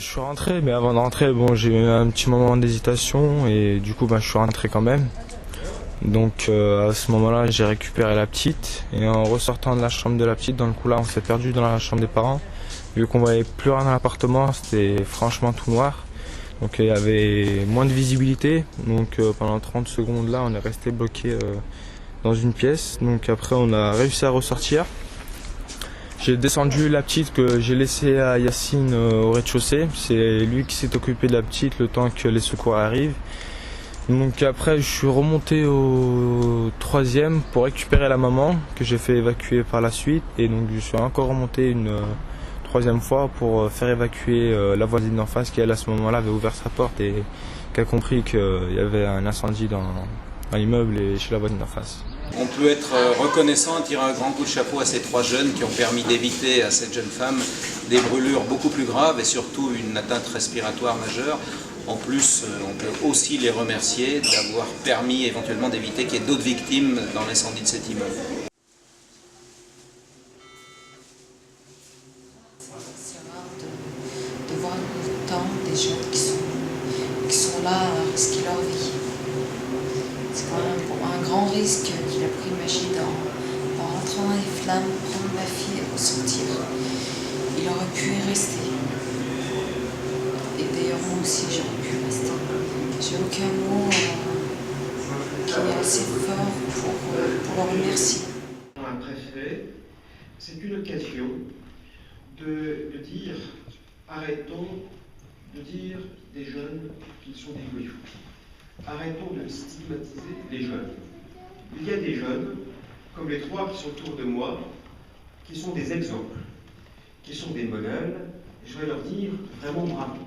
suis rentré, mais avant de rentrer, bon, j'ai eu un petit moment d'hésitation et du coup, je suis rentré quand même. Donc à ce moment-là, j'ai récupéré la petite et en ressortant de la chambre de la petite, dans le coup là, on s'est perdu dans la chambre des parents. Vu qu'on voyait plus rien dans l'appartement, c'était franchement tout noir. Donc il y avait moins de visibilité. Donc pendant 30 secondes là, on est resté bloqué dans une pièce. Donc après, on a réussi à ressortir. J'ai descendu la petite que j'ai laissée à Yacine au rez-de-chaussée. C'est lui qui s'est occupé de la petite le temps que les secours arrivent. Donc après, je suis remonté au troisième pour récupérer la maman que j'ai fait évacuer par la suite. Et donc je suis encore remonté une troisième fois pour faire évacuer la voisine d'en face qui, elle, à ce moment-là, avait ouvert sa porte et qui a compris qu'il y avait un incendie dans l'immeuble et chez la voisine d'en face. On peut être reconnaissant et tirer un grand coup de chapeau à ces 3 jeunes qui ont permis d'éviter à cette jeune femme des brûlures beaucoup plus graves et surtout une atteinte respiratoire majeure. En plus, on peut aussi les remercier d'avoir permis éventuellement d'éviter qu'il y ait d'autres victimes dans l'incendie de cet immeuble. C'est rare de voir autant des gens qui sont là à risquer leur vie. C'est quand même un grand risque qu'il a pris, imagine, en rentrant dans les flammes, prendre ma fille et ressortir. Il aurait pu y rester. Et d'ailleurs, moi aussi, j'aurais pu rester. J'ai aucun mot qui est assez fort pour le remercier. Un préfet, c'est une occasion de dire, arrêtons de dire des jeunes qu'ils sont des voyous. Arrêtons de stigmatiser les jeunes. Il y a des jeunes, comme les 3 qui sont autour de moi, qui sont des exemples, qui sont des modèles, et je vais leur dire vraiment bravo.